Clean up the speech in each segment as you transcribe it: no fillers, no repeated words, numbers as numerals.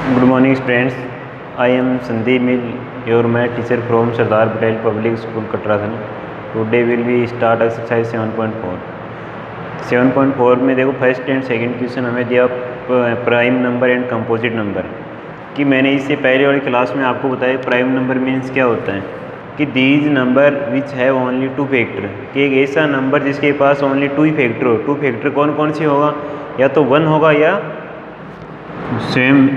Good morning, students. I am Sandeep Mill, your math teacher from Sardar Patel Public School, Katrasan. Today will be start exercise 7.4. 7.4 में देखो first and second question हमें दिया prime number and composite number कि मैंने इससे पहले वाली class में आपको बताया प्राइम नंबर मीन्स क्या होता है कि these number which have only to factor, कि एक ऐसा नंबर जिसके पास ओनली टू ही फैक्टर हो। टू फैक्टर कौन कौन सी होगा, या तो 1 होगा या सेम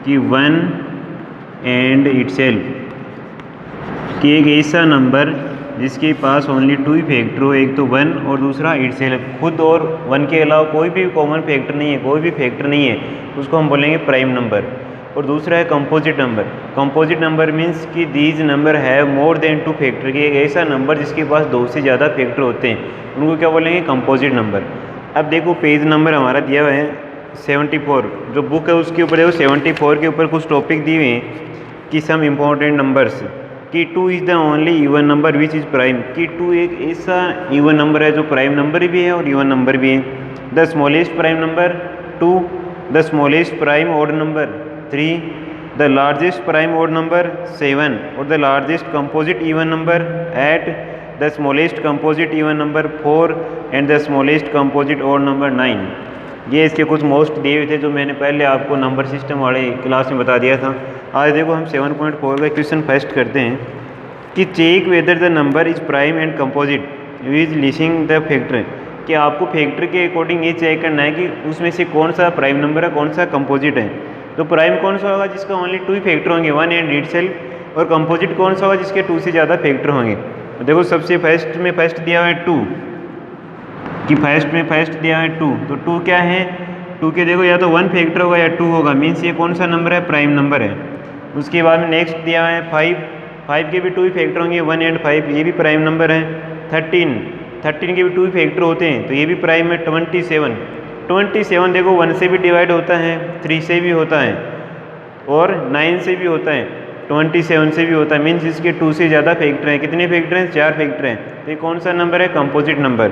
कि 1 एंड इटसेल्फ, कि एक ऐसा नंबर जिसके पास ओनली टू ही फैक्टर हो, एक तो 1 और दूसरा इटसेल्फ, खुद और 1 के अलावा कोई भी कॉमन फैक्टर नहीं है, कोई भी फैक्टर नहीं है, उसको हम बोलेंगे प्राइम नंबर। और दूसरा है composite number. Composite number means कि these number have more than two factor, कि एक ऐसा नंबर जिसके पास 2 से ज़्यादा फैक्टर होते हैं, उनको क्या बोलेंगे, कंपोजिट नंबर। अब देखो पेज नंबर हमारा दिया हुआ है 74, जो बुक है उसके ऊपर देखो 74 के ऊपर कुछ टॉपिक दिए हुए हैं कि सम इम्पोर्टेंट नंबर्स, कि 2 is the only even number which is prime, कि 2 एक ऐसा इवन नंबर है जो प्राइम नंबर भी है और इवन नंबर भी है। The smallest prime number 2, the smallest prime odd number 3, the largest prime odd number 7 और the largest composite even number 8, the smallest composite even number 4 and the smallest composite odd number 9। ये इसके कुछ most दिए हुए थे जो मैंने पहले आपको नंबर सिस्टम वाले क्लास में बता दिया था। आज देखो हम 7.4 का क्वेश्चन फर्स्ट करते हैं कि check whether the number is prime and composite with listing the factor, कि आपको फैक्टर के अकॉर्डिंग ये चेक करना है कि उसमें से कौन सा प्राइम नंबर है, कौन सा कंपोजिट है। तो प्राइम कौन सा होगा जिसका ओनली 2 ही फैक्टर होंगे, 1 एंड इटसेल्फ, और कंपोजिट कौन सा होगा जिसके 2 से ज़्यादा फैक्टर होंगे। तो देखो सबसे फर्स्ट में फर्स्ट दिया हुआ है 2, कि फर्स्ट में फर्स्ट दिया है 2, तो 2 क्या है, 2 के देखो या तो 1 फैक्टर होगा या 2 होगा, मीन्स ये कौन सा नंबर है, प्राइम नंबर है। उसके बाद में नेक्स्ट दिया है 5, 5 के भी 2 ही फैक्टर होंगे, 1 एंड 5, ये भी प्राइम नंबर है। 13, 13 के भी 2 ही फैक्टर होते हैं तो ये भी प्राइम है। 27, 27 देखो 1 से भी डिवाइड होता है, 3 से भी होता है और 9 से भी होता है, 27 से भी होता है, मीन्स इसके 2 से ज़्यादा फैक्टर हैं। कितने फैक्टर हैं, 4 फैक्टर हैं। तो ये कौन सा नंबर है, कंपोजिट नंबर।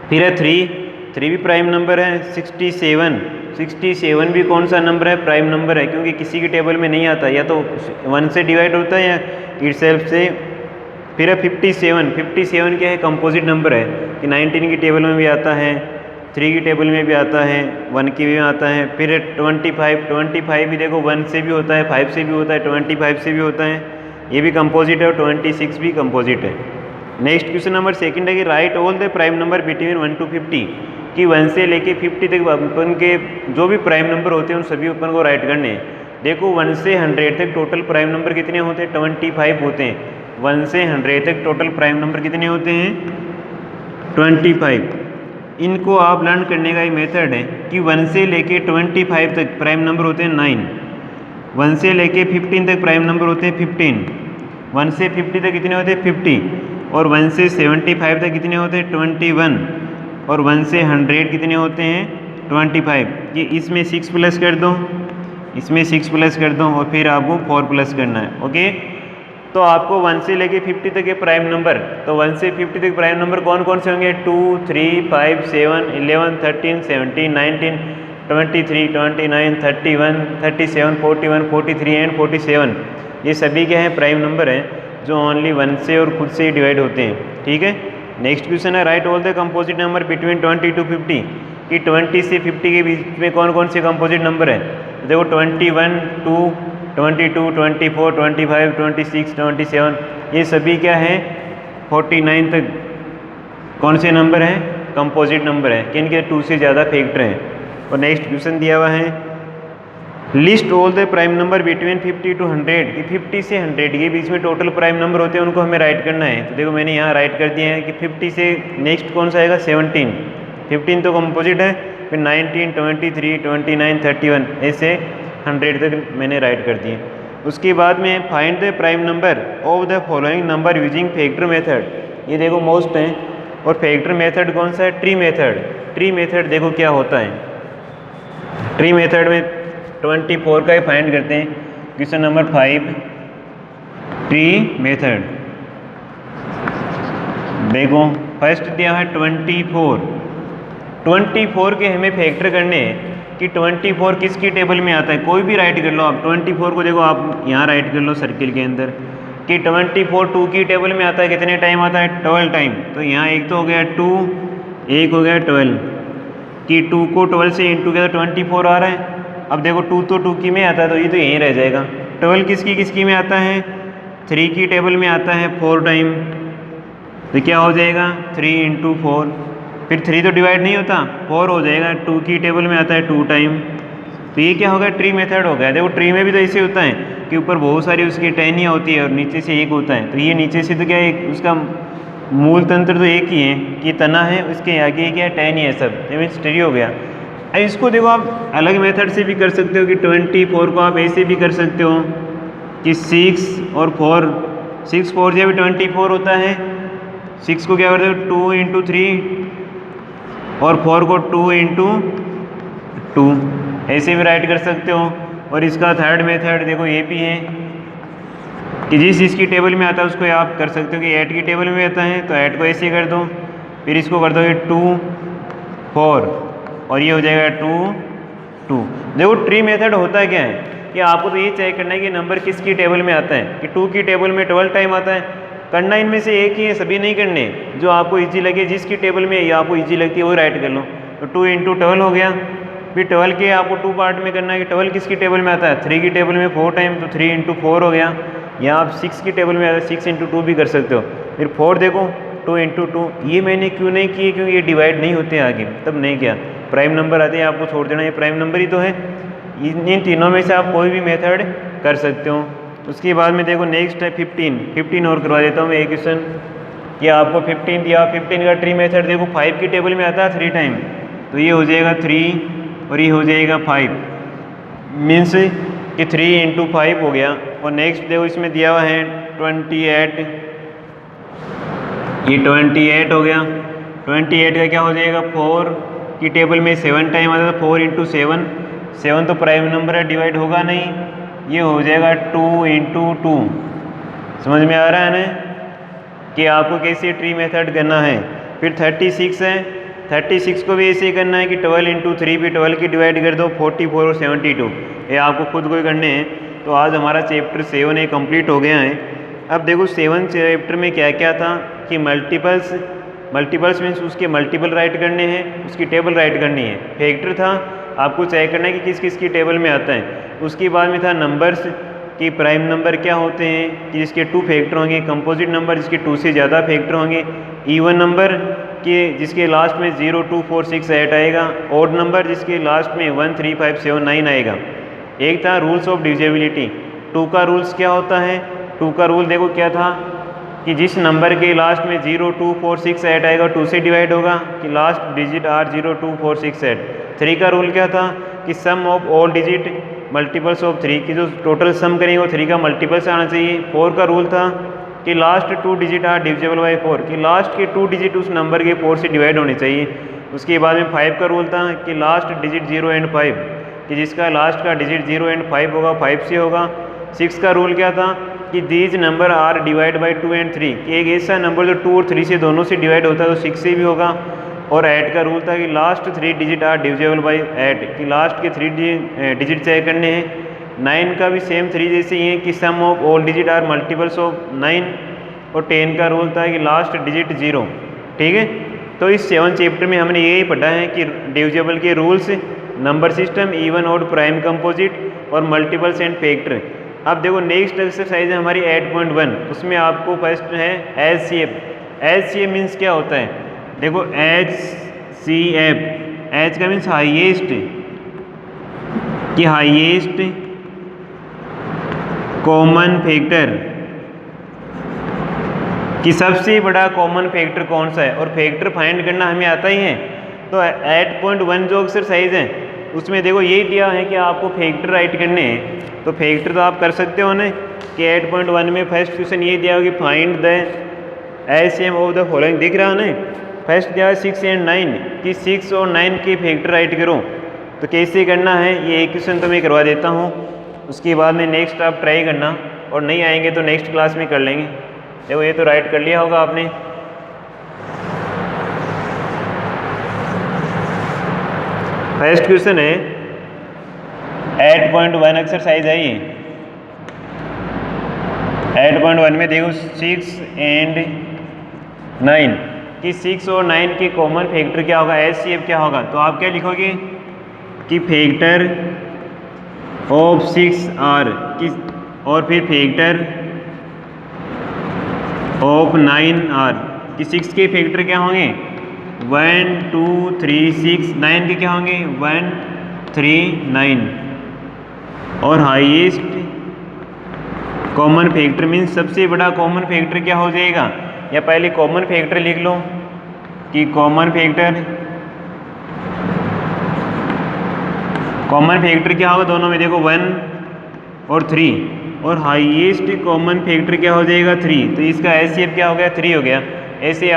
फिर है 3, 3 भी प्राइम नंबर है। 67, 67 भी कौन सा नंबर है, प्राइम नंबर है, क्योंकि किसी के टेबल में नहीं आता, या तो 1 से डिवाइड होता है या इटसेल्फ से। फिर है 57, 57 क्या है, कंपोजिट नंबर है, कि 19 की टेबल में भी आता है, 3 की टेबल में भी आता है, 1 की भी आता है। फिर है 25, 25 भी देखो 1 से भी होता है, 5 से भी होता है, 25 से भी होता है, ये भी कंपोजिट है। और 26 भी कंपोजिट है। नेक्स्ट क्वेश्चन नंबर सेकंड है कि right all the prime number between 1 to 50, कि 1 से लेके 50 तक अपन के जो भी प्राइम नंबर होते हैं उन सभी अपन को राइट करने हैं। देखो 1 से 100 तक टोटल प्राइम नंबर कितने होते हैं, 25 होते हैं। 1 से 100 तक टोटल प्राइम नंबर कितने होते हैं, 25। इनको आप लर्न करने का एक मेथड है कि 1 से लेके 25 तक प्राइम नंबर होते हैं 9, 1 से लेके 15 तक प्राइम नंबर होते हैं 15, 1 से 50 तक कितने होते हैं 50, और 1 से 75 तक कितने होते हैं 21, और 1 से 100 कितने होते हैं 25। ये इसमें 6 प्लस कर दो, इसमें 6 प्लस कर दो, और फिर आपको 4 प्लस करना है। ओके, तो आपको 1 से लेके 50 तक के प्राइम नंबर, तो 1 से 50 तक प्राइम नंबर कौन कौन से होंगे, 2, 3, 5, 7, 11, 13, 17, 19, 23, 29, 31, 37, 41, 43 एंड 47। ये सभी क्या हैं, प्राइम नंबर हैं जो ओनली 1 से और खुद से ही डिवाइड होते हैं। ठीक है। नेक्स्ट क्वेश्चन है right all the composite number between 20 to 50, कि 20 से 50 के बीच में कौन कौन से कंपोजिट नंबर है। देखो 21, 2, 22, 24, 25, 26, 27, ये सभी क्या है 49 तक कौन से नंबर हैं, कंपोजिट नंबर है, किनके 2 से ज़्यादा फैक्टर हैं। और नेक्स्ट क्वेश्चन दिया हुआ है list all the prime number between 50 to 100, कि 50 से 100 के बीच में टोटल प्राइम नंबर होते हैं, उनको हमें राइट करना है। तो देखो मैंने यहाँ राइट कर दिए हैं कि 50 से नेक्स्ट कौन सा आएगा, 17, 15 तो कंपोजिट है, फिर 19, 23, 29, 31, ऐसे 100 तक मैंने राइट कर दिए। उसके बाद में find the prime number of the following number using factor method, ये देखो मोस्ट है। और फैक्टर मेथड कौन सा है, ट्री मेथड। ट्री मेथड देखो क्या होता है, ट्री मेथड में 24 का ही फाइंड करते हैं। Question number 5, tree method. देखो फर्स्ट दिया है 24, 24 के हमें फैक्टर करने हैं कि 24 किसकी टेबल में आता है, कोई भी राइट कर लो आप। 24 को देखो आप यहाँ राइट कर लो सर्किल के अंदर कि 24 2 की टेबल में आता है, कितने टाइम आता है, 12 टाइम। तो यहाँ एक तो हो गया 2, एक हो गया 12 कि 2 को 12 से इंटू किया तो 24 आ रहा है। अब देखो 2 तो 2 की में आता है तो ये तो यहीं रह जाएगा। 12 किसकी में आता है, 3 की टेबल में आता है 4 टाइम। तो क्या हो जाएगा 3 इंटू 4, फिर 3 तो डिवाइड नहीं होता, 4 हो जाएगा। 2 की टेबल में आता है 2 टाइम। तो ये क्या हो गया, ट्री मेथड हो गया। देखो ट्री में भी तो ऐसे होता है कि ऊपर बहुत सारी उसकी टहनियाँ होती है और नीचे से एक होता है। तो ये नीचे से तो क्या है, उसका मूल तंत्र तो एक ही है कि तना है, उसके आगे क्या है, टहनी है सब, तो मीन्स ट्री हो गया। अब इसको देखो आप अलग मेथड से भी कर सकते हो कि 24 को आप ऐसे भी कर सकते हो कि 6 और 4, 6 4 जब 24 होता है। 6 को क्या करते हो 2 इंटू 3 और 4 को 2 इंटू 2, ऐसे भी राइट कर सकते हो। और इसका थर्ड मेथड देखो ये भी है कि जिस जिसकी टेबल में आता है उसको आप कर सकते हो कि 8 की टेबल में आता है तो 8 को ऐसे कर दो, फिर इसको कर दोगे 2 4 और ये हो जाएगा 2 2। देखो ट्री मेथड होता क्या है कि आपको तो ये चेक करना है कि नंबर किसकी टेबल में आता है। कि 2 की टेबल में 12 टाइम आता है, करना इनमें से एक ही है, सभी नहीं करने। जो आपको इजी लगे, जिसकी टेबल में या आपको इजी लगती है वो राइट कर लो। तो 2 इंटू 12 हो गया। फिर 12 के आपको 2 पार्ट में करना है कि 12 किसकी टेबल में आता है, 3 की टेबल में 4 टाइम, तो 3 इंटू 4 हो गया। या आप 6 की टेबल में आता है, 6 इंटू 2 भी कर सकते हो। फिर 4 देखो 2 इंटू 2, ये मैंने क्यों नहीं किए, क्योंकि ये डिवाइड नहीं होते आगे, तब नहीं किया। प्राइम नंबर आते हैं आपको छोड़ देना, ये प्राइम नंबर ही तो है। इन तीनों में से आप कोई भी मेथड कर सकते हो। उसके बाद में देखो नेक्स्ट है 15 और करवा देता हूँ मैं एक क्वेश्चन कि आपको 15 दिया। 15 का ट्री मेथड देखो 5 की टेबल में आता है 3 टाइम, तो ये हो जाएगा 3 और ये हो जाएगा 5, मीन्स कि 3 इंटू 5 हो गया। और नेक्स्ट देखो इसमें दिया हुआ है 28, ये 28 हो गया। 28 का क्या हो जाएगा, 4 की टेबल में 7 टाइम आता था, 4 इंटू 7, 7 तो प्राइम नंबर है, डिवाइड होगा नहीं, ये हो जाएगा 2 इंटू 2। समझ में आ रहा है ना कि आपको कैसे ट्री मेथड करना है। फिर 36 है, 36 को भी ऐसे ही करना है कि 12 इंटू 3 भी 12 की डिवाइड कर दो, 44 और 72, ये आपको खुद को ही करने हैं। तो आज हमारा चैप्टर 7 है कंप्लीट हो गया है। अब देखो 7 चैप्टर में क्या क्या था कि मल्टीपल्स मीन्स उसके मल्टीपल राइट करने हैं, उसकी टेबल राइट करनी है। फैक्टर था, आपको चेक करना है कि किस किस की टेबल में आता है। उसके बाद में था नंबर्स कि प्राइम नंबर क्या होते हैं कि जिसके 2 फैक्टर होंगे, कंपोजिट नंबर जिसके 2 से ज़्यादा फैक्टर होंगे, इवन नंबर कि जिसके लास्ट में 0 2 4 6 8 आएगा, ऑड नंबर जिसके लास्ट में 1 3 5 7 9 आएगा। एक था रूल्स ऑफ डिविजिबिलिटी। 2 का रूल्स क्या होता है, 2 का रूल देखो क्या था कि जिस नंबर के लास्ट में 0 2 4 6 8 आएगा 2 से डिवाइड होगा कि लास्ट डिजिट आर 0 2 4 6 8। 3 का रूल क्या था कि sum of all digit multiples of 3 की जो टोटल सम करेंगे वो 3 का मल्टीपल्स आना चाहिए। 4 का रूल था कि last 2 digit are divisible by 4 कि लास्ट के 2 डिजिट उस नंबर के 4 से डिवाइड होने चाहिए। उसके बाद में 5 का रूल था कि लास्ट डिजिट 0 एंड 5 कि जिसका लास्ट का डिजिट 0 एंड 5 होगा 5 से होगा। 6 का रूल क्या था कि these number are divide by 2 and 3 कि एक ऐसा नंबर जो 2 और 3 से दोनों से डिवाइड होता है तो 6 से भी होगा। और 8 का रूल था कि last 3 digit are divisible by 8 कि लास्ट के 3 डिजिट चेक करने हैं। 9 का भी सेम 3 जैसे ही है कि sum of all digit are multiples of 9। और 10 का रूल था कि लास्ट डिजिट 0। ठीक है, तो इस 7 चैप्टर में हमने यही पढ़ा है कि डिविजिबल के rules, number system, even odd prime composite और मल्टीपल्स एंड फैक्टर। अब देखो नेक्स्ट एक्सरसाइज है हमारी 8.1, उसमें आपको फर्स्ट है HCF। HCF मीन्स क्या होता है, देखो HCF, H का मीन्स हाईएस्ट कि हाईएस्ट कॉमन फैक्टर कि सबसे बड़ा कॉमन फैक्टर कौन सा है। और फैक्टर फाइंड करना हमें आता ही है। तो 8.1 जो एक्सरसाइज है उसमें देखो यही दिया है कि आपको फैक्टर राइट करने हैं। तो फैक्टर तो आप कर सकते हो ना कि 8.1 में फर्स्ट क्वेश्चन ये दिया हो कि find the HCF of the following, दिख रहा है ना। फर्स्ट दिया है 6 एंड 9 कि 6 और 9 के फैक्टर राइट करो। तो कैसे करना है ये एक क्वेश्चन तो मैं करवा देता हूँ, उसके बाद में नेक्स्ट आप ट्राई करना और नहीं आएंगे तो नेक्स्ट क्लास में कर लेंगे। देखो ये तो राइट कर लिया होगा आपने। फर्स्ट क्वेश्चन है 8.1 एक्सरसाइज है ये। 8.1 में देखो 6 एंड 9 कि 6 और 9 के कॉमन फैक्टर क्या होगा, HCF क्या होगा। तो आप क्या लिखोगे कि फैक्टर ऑफ 6 आर किस, और फिर फैक्टर ऑफ 9 आर कि 6 के फैक्टर क्या होंगे 1 2 3 6, 9 के क्या होंगे 1 3 9, और हाईएस्ट कॉमन फैक्टर मीन्स सबसे बड़ा कॉमन फैक्टर क्या हो जाएगा, या पहले कॉमन फैक्टर लिख लो कि कॉमन फैक्टर क्या होगा दोनों में, देखो 1 और 3, और हाईएस्ट कॉमन फैक्टर क्या हो जाएगा 3, तो इसका HCF क्या हो गया 3 हो गया। ऐसे